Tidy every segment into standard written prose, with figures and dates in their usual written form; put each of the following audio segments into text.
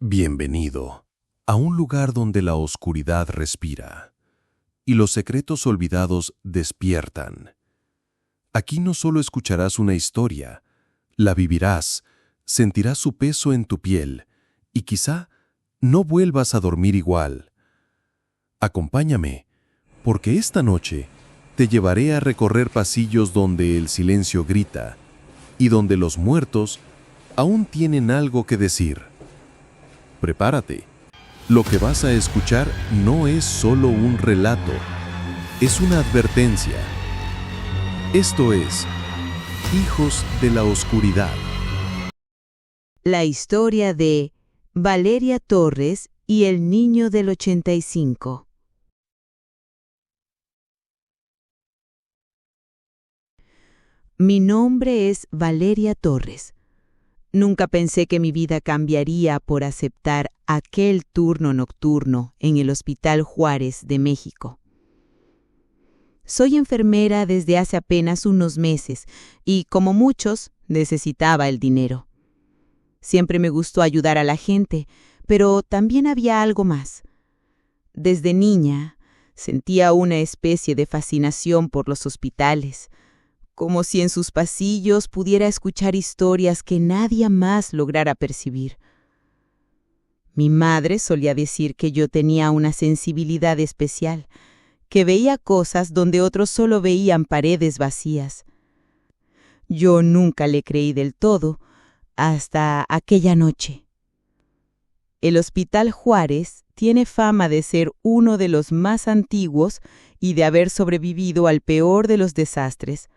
Bienvenido a un lugar donde la oscuridad respira y los secretos olvidados despiertan. Aquí no solo escucharás una historia, la vivirás, sentirás su peso en tu piel y quizá no vuelvas a dormir igual. Acompáñame, porque esta noche te llevaré a recorrer pasillos donde el silencio grita y donde los muertos aún tienen algo que decir. Prepárate. Lo que vas a escuchar no es solo un relato, es una advertencia. Esto es Hijos de la Oscuridad. La historia de Valeria Torres y el niño del 85. Mi nombre es Valeria Torres. Nunca pensé que mi vida cambiaría por aceptar aquel turno nocturno en el Hospital Juárez de México. Soy enfermera desde hace apenas unos meses y, como muchos, necesitaba el dinero. Siempre me gustó ayudar a la gente, pero también había algo más. Desde niña, sentía una especie de fascinación por los hospitales, como si en sus pasillos pudiera escuchar historias que nadie más lograra percibir. Mi madre solía decir que yo tenía una sensibilidad especial, que veía cosas donde otros solo veían paredes vacías. Yo nunca le creí del todo, hasta aquella noche. El Hospital Juárez tiene fama de ser uno de los más antiguos y de haber sobrevivido al peor de los desastres,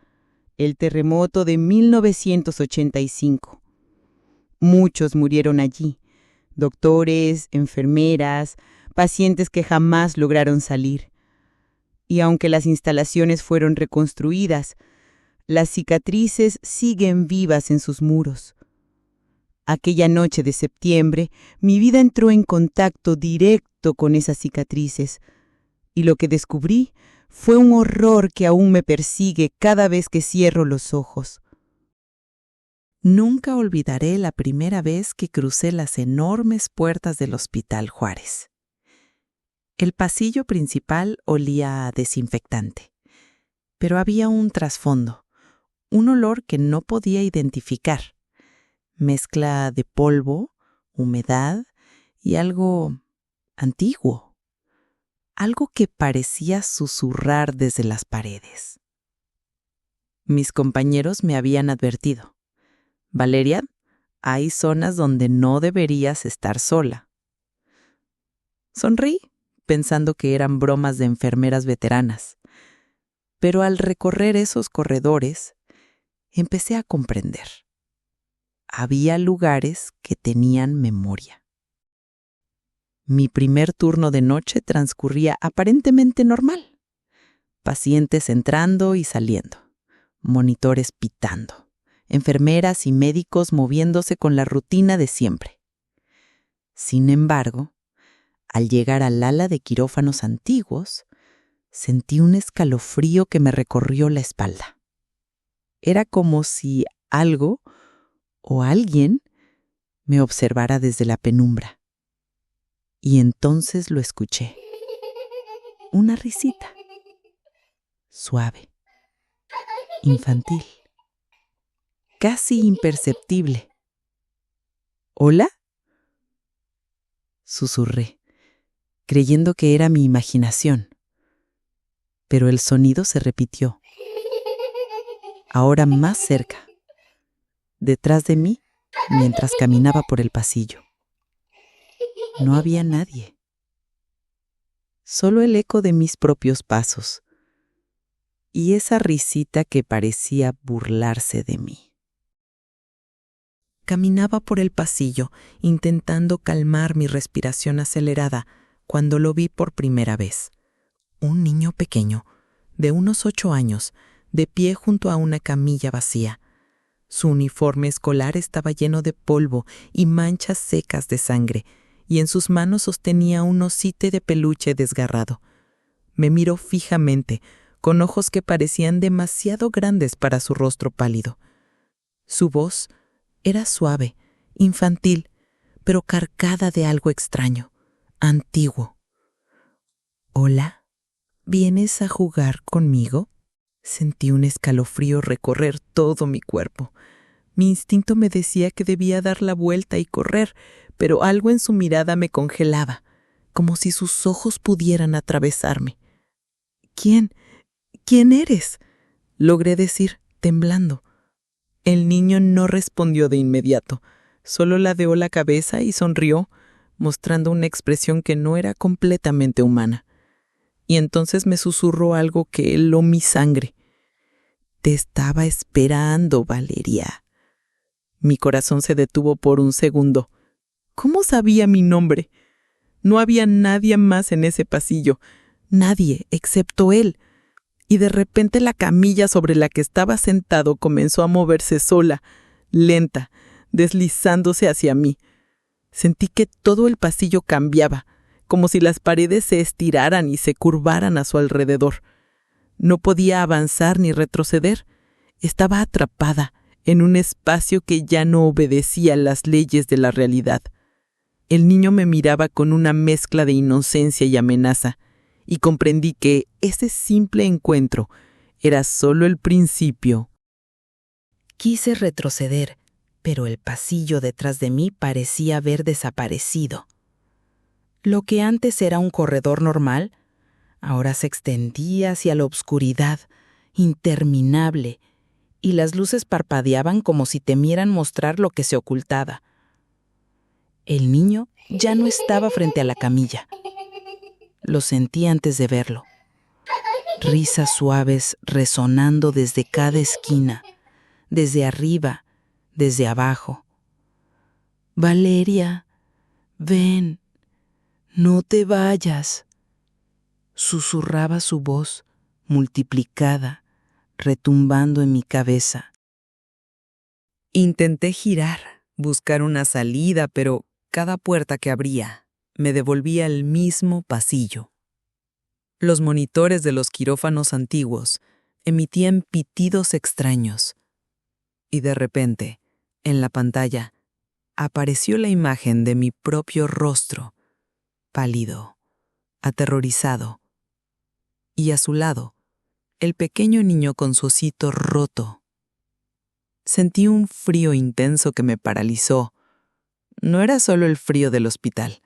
el terremoto de 1985. Muchos murieron allí, doctores, enfermeras, pacientes que jamás lograron salir. Y aunque las instalaciones fueron reconstruidas, las cicatrices siguen vivas en sus muros. Aquella noche de septiembre, mi vida entró en contacto directo con esas cicatrices, y lo que descubrí fue un horror que aún me persigue cada vez que cierro los ojos. Nunca olvidaré la primera vez que crucé las enormes puertas del Hospital Juárez. El pasillo principal olía a desinfectante, pero había un trasfondo, un olor que no podía identificar, mezcla de polvo, humedad y algo antiguo. Algo que parecía susurrar desde las paredes. Mis compañeros me habían advertido: Valeria, hay zonas donde no deberías estar sola. Sonreí, pensando que eran bromas de enfermeras veteranas. Pero al recorrer esos corredores, empecé a comprender. Había lugares que tenían memoria. Mi primer turno de noche transcurría aparentemente normal. Pacientes entrando y saliendo, monitores pitando, enfermeras y médicos moviéndose con la rutina de siempre. Sin embargo, al llegar al ala de quirófanos antiguos, sentí un escalofrío que me recorrió la espalda. Era como si algo o alguien me observara desde la penumbra. Y entonces lo escuché. Una risita. Suave. Infantil. Casi imperceptible. ¿Hola? Susurré, creyendo que era mi imaginación. Pero el sonido se repitió. Ahora más cerca. Detrás de mí, mientras caminaba por el pasillo. No había nadie. Solo el eco de mis propios pasos y esa risita que parecía burlarse de mí. Caminaba por el pasillo, intentando calmar mi respiración acelerada, cuando lo vi por primera vez. Un niño pequeño, de unos 8 años, de pie junto a una camilla vacía. Su uniforme escolar estaba lleno de polvo y manchas secas de sangre, y en sus manos sostenía un osito de peluche desgarrado. Me miró fijamente, con ojos que parecían demasiado grandes para su rostro pálido. Su voz era suave, infantil, pero cargada de algo extraño, antiguo. «Hola, ¿vienes a jugar conmigo?» Sentí un escalofrío recorrer todo mi cuerpo. Mi instinto me decía que debía dar la vuelta y correr, pero algo en su mirada me congelaba, como si sus ojos pudieran atravesarme. «¿Quién eres?», logré decir, temblando. El niño no respondió de inmediato, solo ladeó la cabeza y sonrió, mostrando una expresión que no era completamente humana. Y entonces me susurró algo que heló mi sangre. «Te estaba esperando, Valeria». Mi corazón se detuvo por un segundo. ¿Cómo sabía mi nombre? No había nadie más en ese pasillo, nadie excepto él. Y de repente la camilla sobre la que estaba sentado comenzó a moverse sola, lenta, deslizándose hacia mí. Sentí que todo el pasillo cambiaba, como si las paredes se estiraran y se curvaran a su alrededor. No podía avanzar ni retroceder. Estaba atrapada en un espacio que ya no obedecía las leyes de la realidad. El niño me miraba con una mezcla de inocencia y amenaza, y comprendí que ese simple encuentro era solo el principio. Quise retroceder, pero el pasillo detrás de mí parecía haber desaparecido. Lo que antes era un corredor normal, ahora se extendía hacia la oscuridad, interminable, y las luces parpadeaban como si temieran mostrar lo que se ocultaba. El niño ya no estaba frente a la camilla. Lo sentí antes de verlo. Risas suaves resonando desde cada esquina, desde arriba, desde abajo. «Valeria, ven, no te vayas», susurraba su voz, multiplicada, retumbando en mi cabeza. Intenté girar, buscar una salida, pero cada puerta que abría me devolvía al mismo pasillo. Los monitores de los quirófanos antiguos emitían pitidos extraños. Y de repente, en la pantalla, apareció la imagen de mi propio rostro, pálido, aterrorizado, y a su lado, el pequeño niño con su osito roto. Sentí un frío intenso que me paralizó. No era solo el frío del hospital.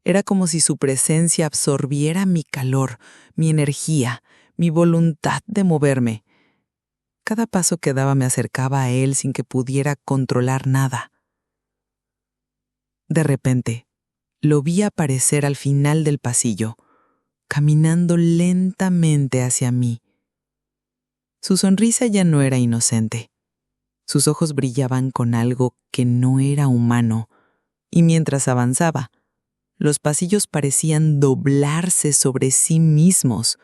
Era como si su presencia absorbiera mi calor, mi energía, mi voluntad de moverme. Cada paso que daba me acercaba a él sin que pudiera controlar nada. De repente, lo vi aparecer al final del pasillo, caminando lentamente hacia mí. Su sonrisa ya no era inocente. Sus ojos brillaban con algo que no era humano, y mientras avanzaba, los pasillos parecían doblarse sobre sí mismos,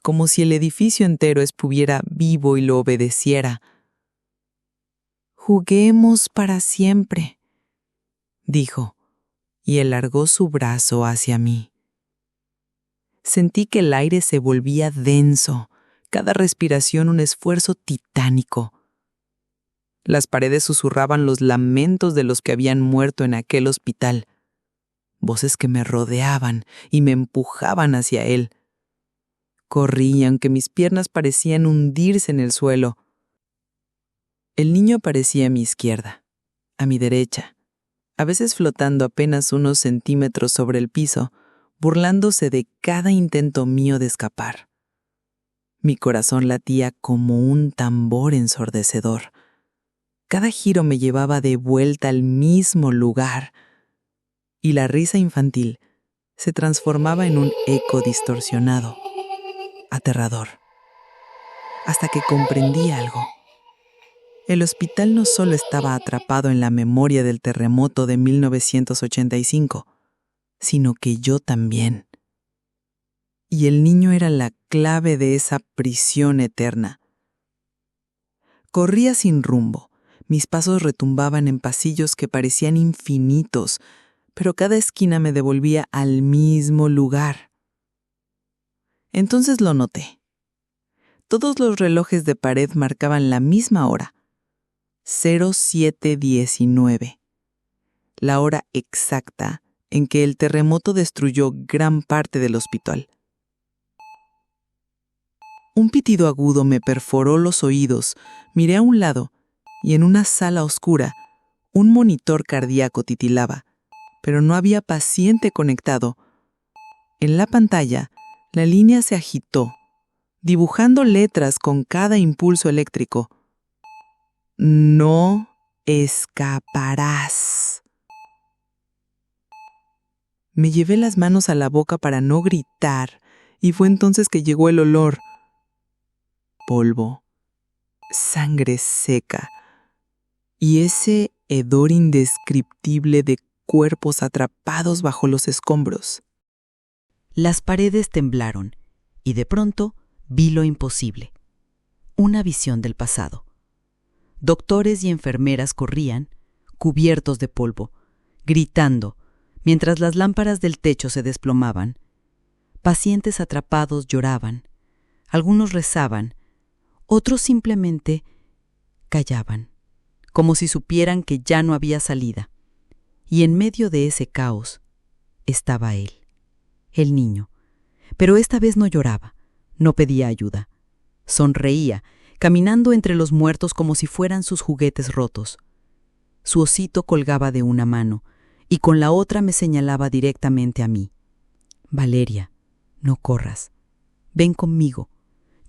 como si el edificio entero estuviera vivo y lo obedeciera. «Juguemos para siempre», dijo, y alargó su brazo hacia mí. Sentí que el aire se volvía denso, cada respiración un esfuerzo titánico. Las paredes susurraban los lamentos de los que habían muerto en aquel hospital, voces que me rodeaban y me empujaban hacia él. Corrí, aunque mis piernas parecían hundirse en el suelo. El niño aparecía a mi izquierda, a mi derecha, a veces flotando apenas unos centímetros sobre el piso, burlándose de cada intento mío de escapar. Mi corazón latía como un tambor ensordecedor. Cada giro me llevaba de vuelta al mismo lugar, y la risa infantil se transformaba en un eco distorsionado, aterrador, hasta que comprendí algo. El hospital no solo estaba atrapado en la memoria del terremoto de 1985, sino que yo también. Y el niño era la clave de esa prisión eterna. Corría sin rumbo. Mis pasos retumbaban en pasillos que parecían infinitos, pero cada esquina me devolvía al mismo lugar. Entonces lo noté. Todos los relojes de pared marcaban la misma hora, 07:19. la hora exacta en que el terremoto destruyó gran parte del hospital. Un pitido agudo me perforó los oídos. Miré a un lado y en una sala oscura, un monitor cardíaco titilaba, pero no había paciente conectado. En la pantalla, la línea se agitó, dibujando letras con cada impulso eléctrico. No escaparás. Me llevé las manos a la boca para no gritar, y fue entonces que llegó el olor. Polvo, sangre seca, y ese hedor indescriptible de cuerpos atrapados bajo los escombros. Las paredes temblaron, y de pronto vi lo imposible. Una visión del pasado. Doctores y enfermeras corrían, cubiertos de polvo, gritando, mientras las lámparas del techo se desplomaban. Pacientes atrapados lloraban. Algunos rezaban, otros simplemente callaban, como si supieran que ya no había salida. Y en medio de ese caos estaba él, el niño. Pero esta vez no lloraba, no pedía ayuda. Sonreía, caminando entre los muertos como si fueran sus juguetes rotos. Su osito colgaba de una mano y con la otra me señalaba directamente a mí. Valeria, no corras. Ven conmigo.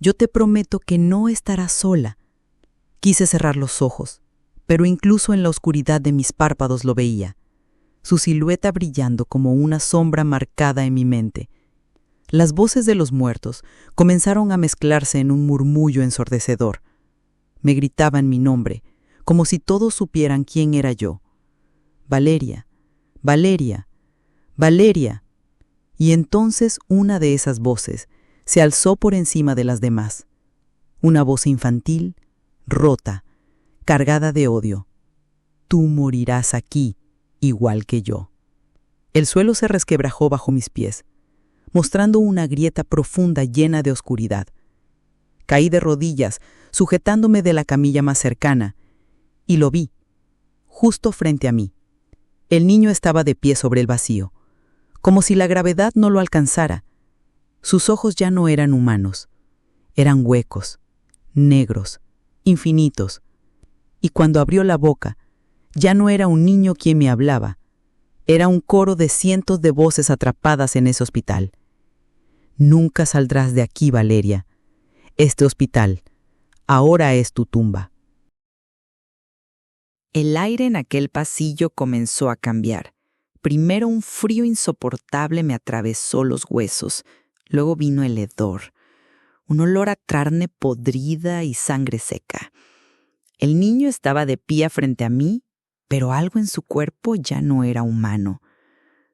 Yo te prometo que no estarás sola. Quise cerrar los ojos, pero incluso en la oscuridad de mis párpados lo veía, su silueta brillando como una sombra marcada en mi mente. Las voces de los muertos comenzaron a mezclarse en un murmullo ensordecedor. Me gritaban mi nombre, como si todos supieran quién era yo. Valeria, Valeria, Valeria. Y entonces una de esas voces se alzó por encima de las demás. Una voz infantil, rota, cargada de odio. Tú morirás aquí, igual que yo. El suelo se resquebrajó bajo mis pies, mostrando una grieta profunda llena de oscuridad. Caí de rodillas, sujetándome de la camilla más cercana, y lo vi, justo frente a mí. El niño estaba de pie sobre el vacío, como si la gravedad no lo alcanzara. Sus ojos ya no eran humanos, eran huecos, negros, infinitos, y cuando abrió la boca, ya no era un niño quien me hablaba, era un coro de cientos de voces atrapadas en ese hospital. Nunca saldrás de aquí, Valeria. Este hospital ahora es tu tumba. El aire en aquel pasillo comenzó a cambiar. Primero un frío insoportable me atravesó los huesos. Luego vino el hedor, un olor a carne podrida y sangre seca. El niño estaba de pie frente a mí, pero algo en su cuerpo ya no era humano.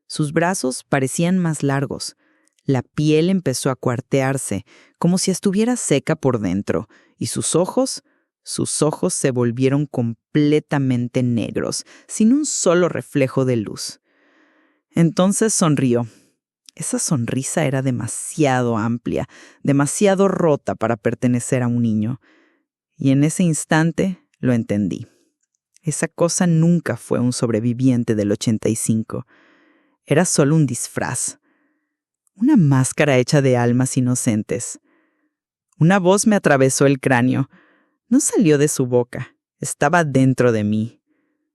Sus brazos parecían más largos. La piel empezó a cuartearse, como si estuviera seca por dentro, y sus ojos se volvieron completamente negros, sin un solo reflejo de luz. Entonces sonrió. Esa sonrisa era demasiado amplia, demasiado rota para pertenecer a un niño. Y en ese instante lo entendí. Esa cosa nunca fue un sobreviviente del 85. Era solo un disfraz. Una máscara hecha de almas inocentes. Una voz me atravesó el cráneo. No salió de su boca, estaba dentro de mí.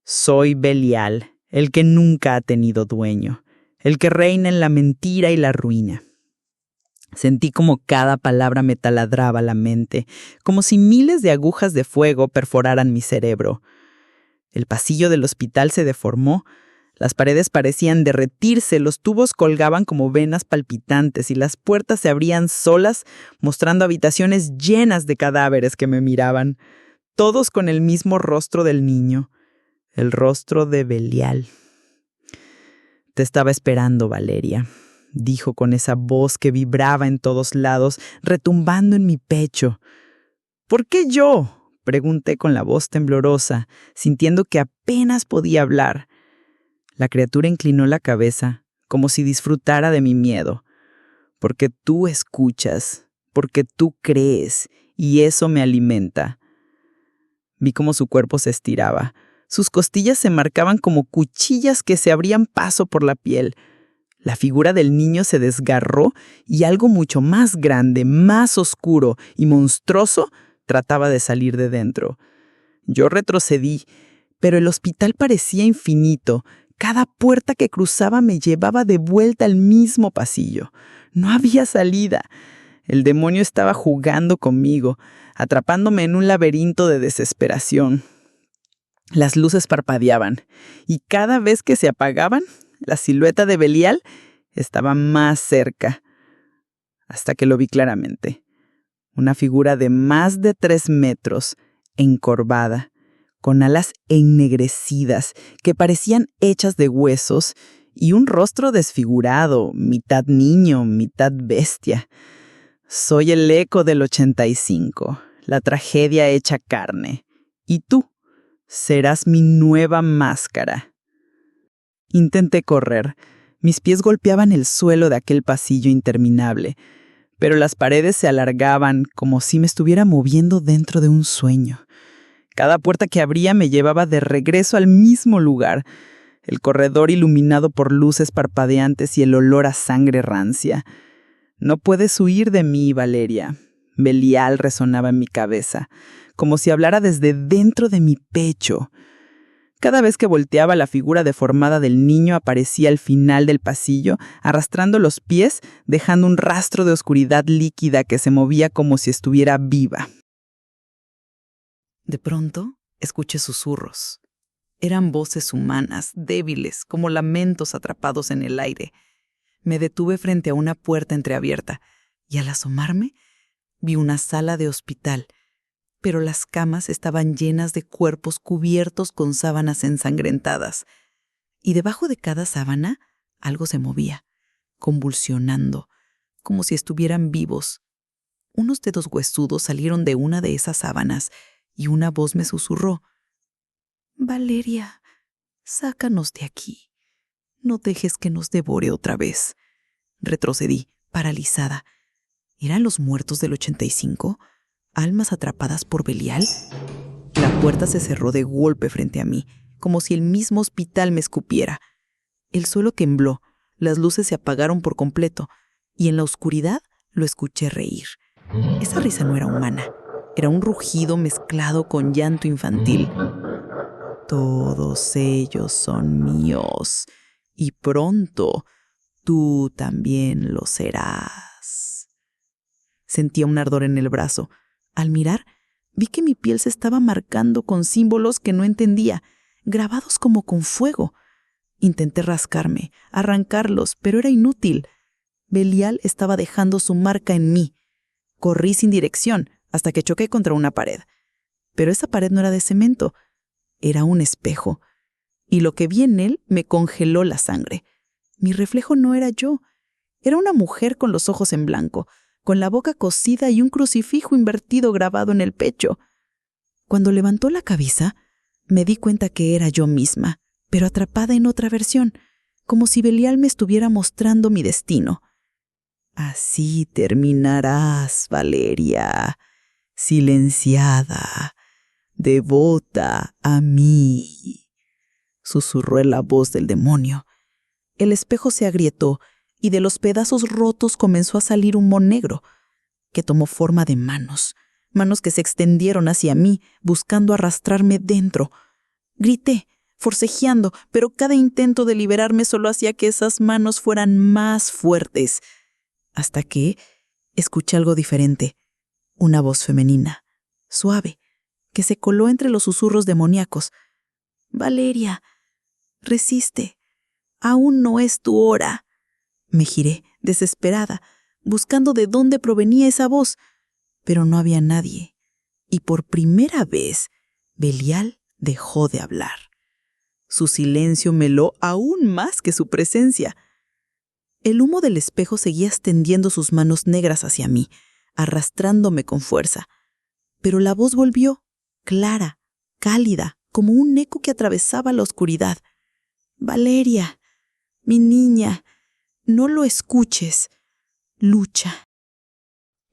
Soy Belial, el que nunca ha tenido dueño, el que reina en la mentira y la ruina. Sentí como cada palabra me taladraba la mente, como si miles de agujas de fuego perforaran mi cerebro. El pasillo del hospital se deformó, las paredes parecían derretirse, los tubos colgaban como venas palpitantes y las puertas se abrían solas, mostrando habitaciones llenas de cadáveres que me miraban, todos con el mismo rostro del niño, el rostro de Belial. Te estaba esperando, Valeria, dijo con esa voz que vibraba en todos lados, retumbando en mi pecho. ¿Por qué yo?, pregunté con la voz temblorosa, sintiendo que apenas podía hablar. La criatura inclinó la cabeza, como si disfrutara de mi miedo. Porque tú escuchas, porque tú crees, y eso me alimenta. Vi cómo su cuerpo se estiraba, Sus costillas se marcaban como cuchillas que se abrían paso por la piel. La figura del niño se desgarró y algo mucho más grande, más oscuro y monstruoso trataba de salir de dentro. Yo retrocedí, pero el hospital parecía infinito. Cada puerta que cruzaba me llevaba de vuelta al mismo pasillo. No había salida. El demonio estaba jugando conmigo, atrapándome en un laberinto de desesperación. Las luces parpadeaban, y cada vez que se apagaban, la silueta de Belial estaba más cerca, hasta que lo vi claramente. Una figura de más de 3 metros, encorvada, con alas ennegrecidas que parecían hechas de huesos y un rostro desfigurado, mitad niño, mitad bestia. Soy el eco del 85, la tragedia hecha carne, y tú serás mi nueva máscara. Intenté correr. Mis pies golpeaban el suelo de aquel pasillo interminable, pero las paredes se alargaban como si me estuviera moviendo dentro de un sueño. Cada puerta que abría me llevaba de regreso al mismo lugar, el corredor iluminado por luces parpadeantes y el olor a sangre rancia. No puedes huir de mí, Valeria. Belial resonaba en mi cabeza, como si hablara desde dentro de mi pecho. Cada vez que volteaba, la figura deformada del niño aparecía al final del pasillo, arrastrando los pies, dejando un rastro de oscuridad líquida que se movía como si estuviera viva. De pronto, escuché susurros. Eran voces humanas, débiles, como lamentos atrapados en el aire. Me detuve frente a una puerta entreabierta, y al asomarme, vi una sala de hospital, pero las camas estaban llenas de cuerpos cubiertos con sábanas ensangrentadas, y debajo de cada sábana algo se movía, convulsionando, como si estuvieran vivos. Unos dedos huesudos salieron de una de esas sábanas, y una voz me susurró: «Valeria, sácanos de aquí. No dejes que nos devore otra vez». Retrocedí, paralizada. ¿Eran los muertos del 85? ¿Almas atrapadas por Belial? La puerta se cerró de golpe frente a mí, como si el mismo hospital me escupiera. El suelo tembló, las luces se apagaron por completo, y en la oscuridad lo escuché reír. Esa risa no era humana, era un rugido mezclado con llanto infantil. «Todos ellos son míos, y pronto tú también lo serás». Sentía un ardor en el brazo. Al mirar, vi que mi piel se estaba marcando con símbolos que no entendía, grabados como con fuego. Intenté rascarme, arrancarlos, pero era inútil. Belial estaba dejando su marca en mí. Corrí sin dirección hasta que choqué contra una pared. Pero esa pared no era de cemento, era un espejo. Y lo que vi en él me congeló la sangre. Mi reflejo no era yo, era una mujer con los ojos en blanco, con la boca cosida y un crucifijo invertido grabado en el pecho. Cuando levantó la cabeza, me di cuenta que era yo misma, pero atrapada en otra versión, como si Belial me estuviera mostrando mi destino. «Así terminarás, Valeria, silenciada, devota a mí», susurró la voz del demonio. El espejo se agrietó y de los pedazos rotos comenzó a salir humo negro, que tomó forma de manos que se extendieron hacia mí, buscando arrastrarme dentro. Grité, forcejeando, pero cada intento de liberarme solo hacía que esas manos fueran más fuertes, hasta que escuché algo diferente, una voz femenina, suave, que se coló entre los susurros demoníacos. «Valeria, resiste, aún no es tu hora». Me giré, desesperada, buscando de dónde provenía esa voz, pero no había nadie. Y por primera vez, Belial dejó de hablar. Su silencio me heló aún más que su presencia. El humo del espejo seguía extendiendo sus manos negras hacia mí, arrastrándome con fuerza. Pero la voz volvió, clara, cálida, como un eco que atravesaba la oscuridad. «Valeria, mi niña, no lo escuches. Lucha».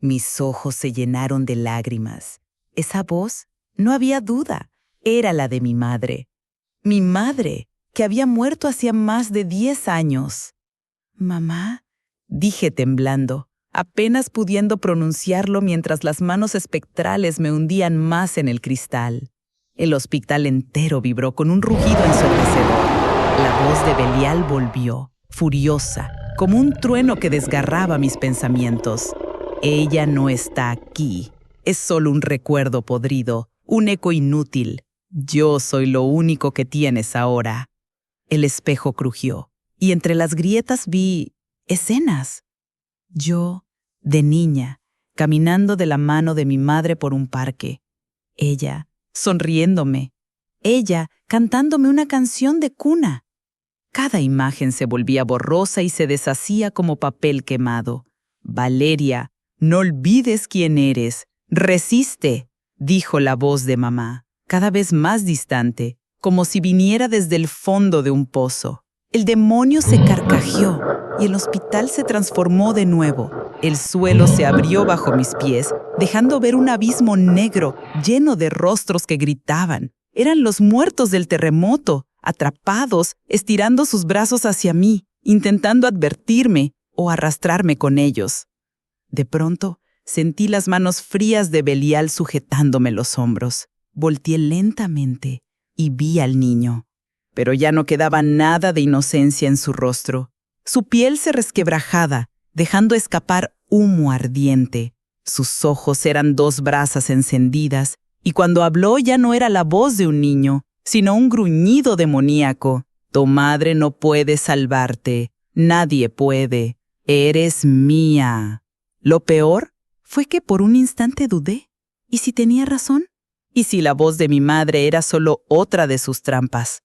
Mis ojos se llenaron de lágrimas. Esa voz, no había duda, era la de mi madre. Mi madre, que había muerto hacía más de 10 años. «Mamá», dije temblando, apenas pudiendo pronunciarlo mientras las manos espectrales me hundían más en el cristal. El hospital entero vibró con un rugido ensordecedor. La voz de Belial volvió, furiosa, como un trueno que desgarraba mis pensamientos. «Ella no está aquí. Es solo un recuerdo podrido, un eco inútil. Yo soy lo único que tienes ahora». El espejo crujió, y entre las grietas vi escenas. Yo, de niña, caminando de la mano de mi madre por un parque. Ella, sonriéndome. Ella, cantándome una canción de cuna. Cada imagen se volvía borrosa y se deshacía como papel quemado. «Valeria, no olvides quién eres. Resiste», dijo la voz de mamá, cada vez más distante, como si viniera desde el fondo de un pozo. El demonio se carcajeó y el hospital se transformó de nuevo. El suelo se abrió bajo mis pies, dejando ver un abismo negro lleno de rostros que gritaban. Eran los muertos del terremoto, atrapados, estirando sus brazos hacia mí, intentando advertirme o arrastrarme con ellos. De pronto, sentí las manos frías de Belial sujetándome los hombros. Volteé lentamente y vi al niño. Pero ya no quedaba nada de inocencia en su rostro. Su piel se resquebrajaba, dejando escapar humo ardiente. Sus ojos eran 2 brasas encendidas, y cuando habló ya no era la voz de un niño, sino un gruñido demoníaco. «Tu madre no puede salvarte. Nadie puede. Eres mía». Lo peor fue que por un instante dudé. ¿Y si tenía razón? ¿Y si la voz de mi madre era solo otra de sus trampas?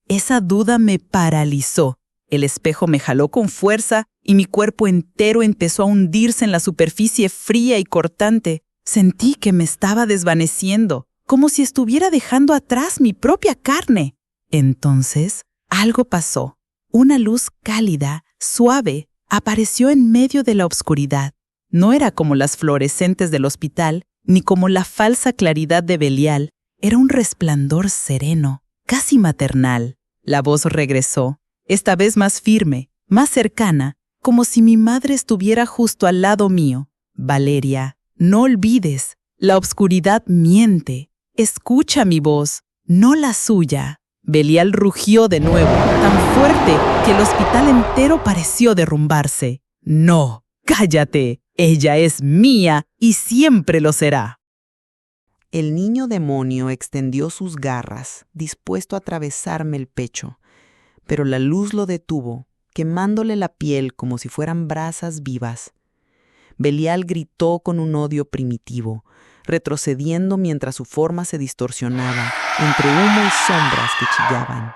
Esa duda me paralizó. El espejo me jaló con fuerza y mi cuerpo entero empezó a hundirse en la superficie fría y cortante. Sentí que me estaba desvaneciendo, como si estuviera dejando atrás mi propia carne. Entonces, algo pasó. Una luz cálida, suave, apareció en medio de la oscuridad. No era como las fluorescentes del hospital, ni como la falsa claridad de Belial. Era un resplandor sereno, casi maternal. La voz regresó, esta vez más firme, más cercana, como si mi madre estuviera justo al lado mío. «Valeria, no olvides, la oscuridad miente. Escucha mi voz, no la suya». Belial rugió de nuevo, tan fuerte que el hospital entero pareció derrumbarse. «No, cállate. Ella es mía y siempre lo será». El niño demonio extendió sus garras, dispuesto a atravesarme el pecho, pero la luz lo detuvo, quemándole la piel como si fueran brasas vivas. Belial gritó con un odio primitivo, retrocediendo mientras su forma se distorsionaba entre humo y sombras que chillaban.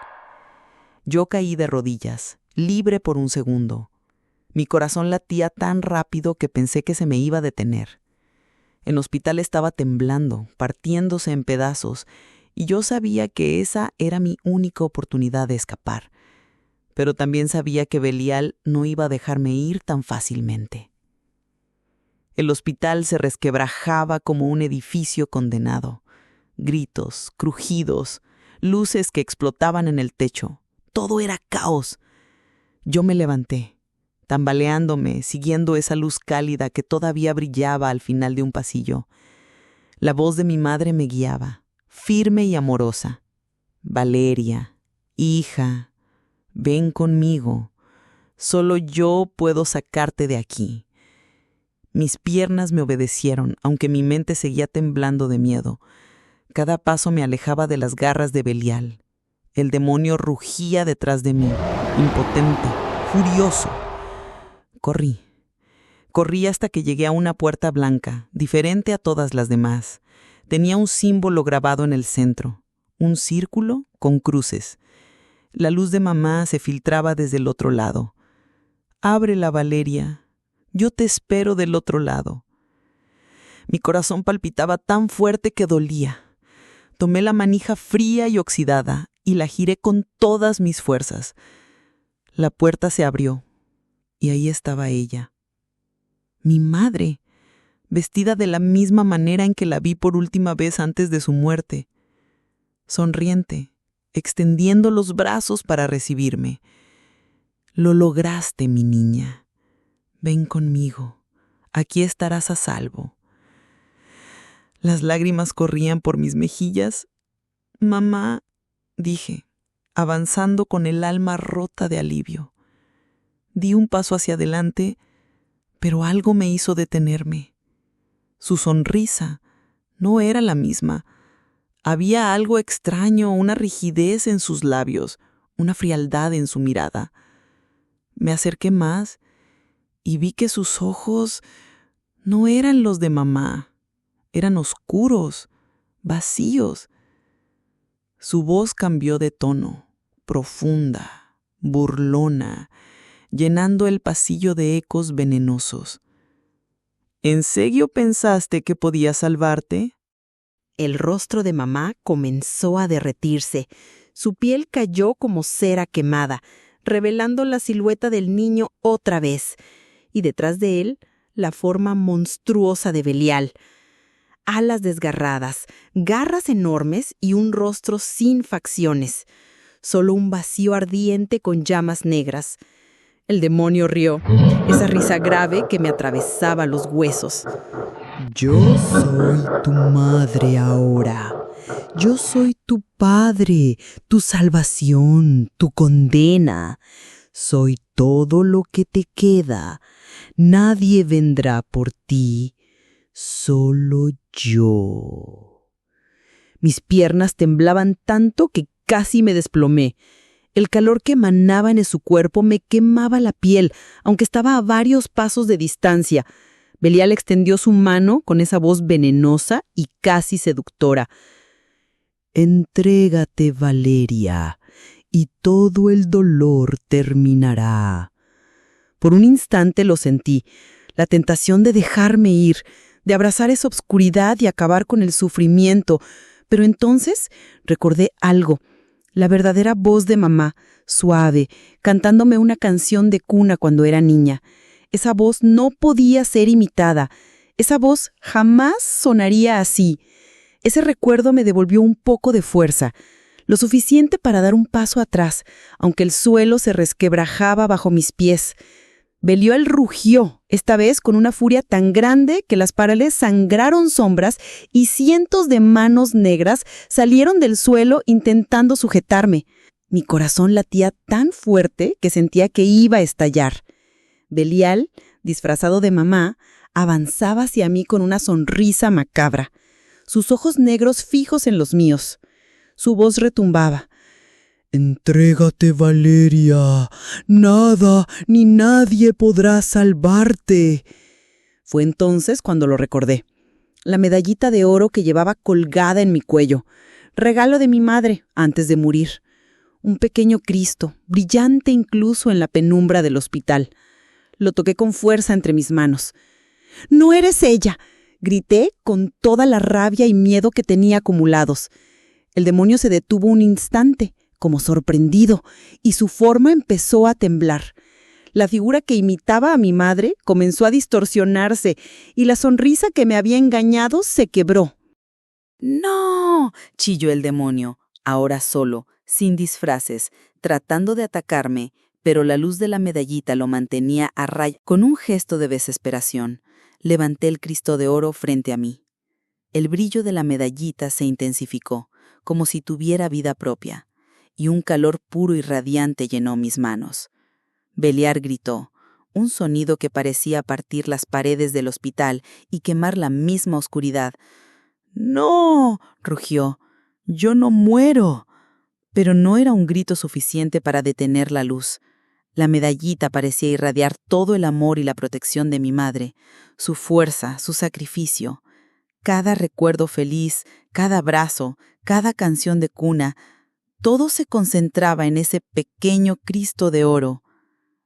Yo caí de rodillas, libre por un segundo. Mi corazón latía tan rápido que pensé que se me iba a detener. El hospital estaba temblando, partiéndose en pedazos, y yo sabía que esa era mi única oportunidad de escapar. Pero también sabía que Belial no iba a dejarme ir tan fácilmente. El hospital se resquebrajaba como un edificio condenado. Gritos, crujidos, luces que explotaban en el techo. Todo era caos. Yo me levanté, tambaleándome, siguiendo esa luz cálida que todavía brillaba al final de un pasillo. La voz de mi madre me guiaba, firme y amorosa. «Valeria, hija, ven conmigo. Solo yo puedo sacarte de aquí». Mis piernas me obedecieron, aunque mi mente seguía temblando de miedo. Cada paso me alejaba de las garras de Belial. El demonio rugía detrás de mí, impotente, furioso. Corrí hasta que llegué a una puerta blanca, diferente a todas las demás. Tenía un símbolo grabado en el centro, un círculo con cruces. La luz de mamá se filtraba desde el otro lado. «Ábrela, Valeria. Yo te espero del otro lado». Mi corazón palpitaba tan fuerte que dolía. Tomé la manija fría y oxidada y la giré con todas mis fuerzas. La puerta se abrió y ahí estaba ella. Mi madre, vestida de la misma manera en que la vi por última vez antes de su muerte. Sonriente, extendiendo los brazos para recibirme. Lo lograste, mi niña. Ven conmigo. Aquí estarás a salvo. Las lágrimas corrían por mis mejillas. Mamá, dije, avanzando con el alma rota de alivio. Di un paso hacia adelante, pero algo me hizo detenerme. Su sonrisa no era la misma. Había algo extraño, una rigidez en sus labios, una frialdad en su mirada. Me acerqué más y vi que sus ojos no eran los de mamá. Eran oscuros, vacíos. Su voz cambió de tono, profunda, burlona, llenando el pasillo de ecos venenosos. ¿En serio pensaste que podía salvarte? El rostro de mamá comenzó a derretirse. Su piel cayó como cera quemada, revelando la silueta del niño otra vez, y detrás de él, la forma monstruosa de Belial. Alas desgarradas, garras enormes y un rostro sin facciones. Solo un vacío ardiente con llamas negras. El demonio rió, esa risa grave que me atravesaba los huesos. Yo soy tu madre ahora. Yo soy tu padre, tu salvación, tu condena. Soy todo lo que te queda. Nadie vendrá por ti, solo yo. Mis piernas temblaban tanto que casi me desplomé. El calor que emanaba en su cuerpo me quemaba la piel, aunque estaba a varios pasos de distancia. Belial extendió su mano con esa voz venenosa y casi seductora. Entrégate, Valeria, y todo el dolor terminará. Por un instante lo sentí, la tentación de dejarme ir, de abrazar esa obscuridad y acabar con el sufrimiento, pero entonces recordé algo. La verdadera voz de mamá, suave, cantándome una canción de cuna cuando era niña. Esa voz no podía ser imitada. Esa voz jamás sonaría así. Ese recuerdo me devolvió un poco de fuerza, lo suficiente para dar un paso atrás, aunque el suelo se resquebrajaba bajo mis pies. Belial rugió, esta vez con una furia tan grande que las paredes sangraron sombras y cientos de manos negras salieron del suelo intentando sujetarme. Mi corazón latía tan fuerte que sentía que iba a estallar. Belial, disfrazado de mamá, avanzaba hacia mí con una sonrisa macabra, sus ojos negros fijos en los míos. Su voz retumbaba. «Entrégate, Valeria. Nada ni nadie podrá salvarte». Fue entonces cuando lo recordé. La medallita de oro que llevaba colgada en mi cuello. Regalo de mi madre antes de morir. Un pequeño Cristo, brillante incluso en la penumbra del hospital. Lo toqué con fuerza entre mis manos. «¡No eres ella!», grité con toda la rabia y miedo que tenía acumulados. El demonio se detuvo un instante, como sorprendido, y su forma empezó a temblar. La figura que imitaba a mi madre comenzó a distorsionarse, y la sonrisa que me había engañado se quebró. ¡No!, chilló el demonio, ahora solo, sin disfraces, tratando de atacarme, pero la luz de la medallita lo mantenía a raya. Con un gesto de desesperación, levanté el Cristo de oro frente a mí. El brillo de la medallita se intensificó, como si tuviera vida propia, y un calor puro y radiante llenó mis manos. Belial gritó, un sonido que parecía partir las paredes del hospital y quemar la misma oscuridad. «¡No!», rugió, «yo no muero». Pero no era un grito suficiente para detener la luz. La medallita parecía irradiar todo el amor y la protección de mi madre, su fuerza, su sacrificio. Cada recuerdo feliz, cada abrazo, cada canción de cuna, todo se concentraba en ese pequeño Cristo de oro.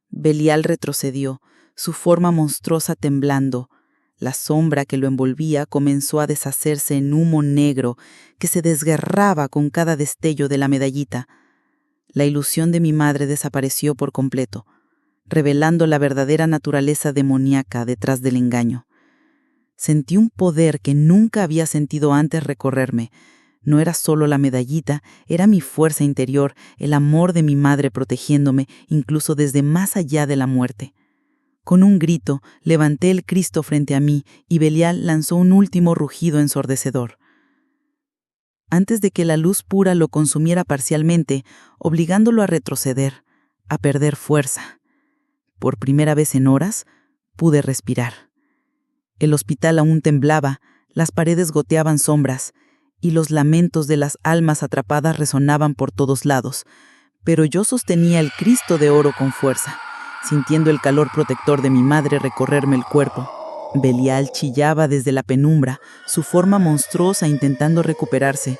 Belial retrocedió, su forma monstruosa temblando. La sombra que lo envolvía comenzó a deshacerse en humo negro que se desgarraba con cada destello de la medallita. La ilusión de mi madre desapareció por completo, revelando la verdadera naturaleza demoníaca detrás del engaño. Sentí un poder que nunca había sentido antes recorrerme, No era solo la medallita, era mi fuerza interior, el amor de mi madre protegiéndome, incluso desde más allá de la muerte. Con un grito, levanté el Cristo frente a mí y Belial lanzó un último rugido ensordecedor. Antes de que la luz pura lo consumiera parcialmente, obligándolo a retroceder, a perder fuerza. Por primera vez en horas, pude respirar. El hospital aún temblaba, las paredes goteaban sombras, y los lamentos de las almas atrapadas resonaban por todos lados, pero yo sostenía el Cristo de oro con fuerza, sintiendo el calor protector de mi madre recorrerme el cuerpo. Belial chillaba desde la penumbra, su forma monstruosa intentando recuperarse,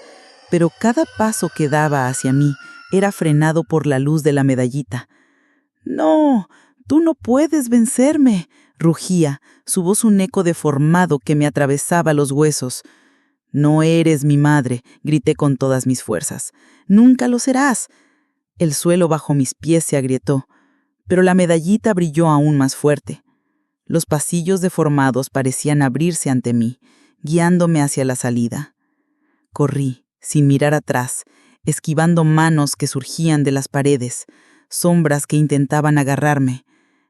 pero cada paso que daba hacia mí era frenado por la luz de la medallita. «¡No! ¡Tú no puedes vencerme!», rugía, su voz un eco deformado que me atravesaba los huesos. «No eres mi madre», grité con todas mis fuerzas. «¡Nunca lo serás!». El suelo bajo mis pies se agrietó, pero la medallita brilló aún más fuerte. Los pasillos deformados parecían abrirse ante mí, guiándome hacia la salida. Corrí, sin mirar atrás, esquivando manos que surgían de las paredes, sombras que intentaban agarrarme.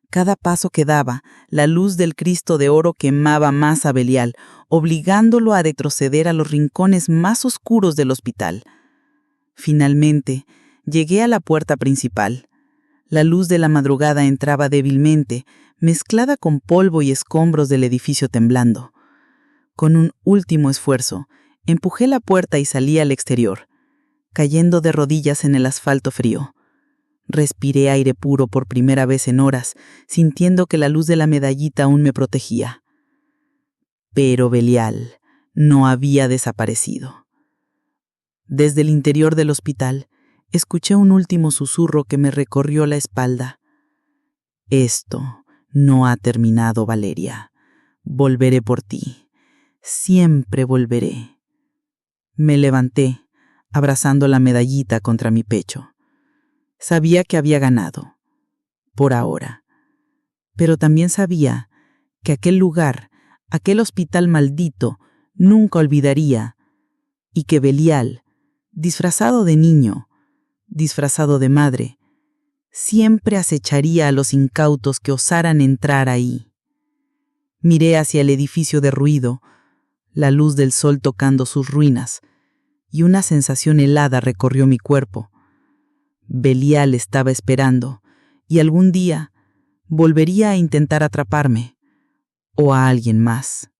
Cada paso que daba, la luz del Cristo de oro quemaba más a Belial, obligándolo a retroceder a los rincones más oscuros del hospital. Finalmente, llegué a la puerta principal. La luz de la madrugada entraba débilmente, mezclada con polvo y escombros del edificio temblando. Con un último esfuerzo, empujé la puerta y salí al exterior, cayendo de rodillas en el asfalto frío. Respiré aire puro por primera vez en horas, sintiendo que la luz de la medallita aún me protegía. Pero Belial no había desaparecido. Desde el interior del hospital, escuché un último susurro que me recorrió la espalda. «Esto no ha terminado, Valeria. Volveré por ti. Siempre volveré». Me levanté, abrazando la medallita contra mi pecho. Sabía que había ganado, por ahora. Pero también sabía que aquel lugar, aquel hospital maldito, nunca olvidaría, y que Belial, disfrazado de niño, disfrazado de madre, siempre acecharía a los incautos que osaran entrar ahí. Miré hacia el edificio derruido, la luz del sol tocando sus ruinas, y una sensación helada recorrió mi cuerpo. Belial estaba esperando, y algún día volvería a intentar atraparme, o a alguien más.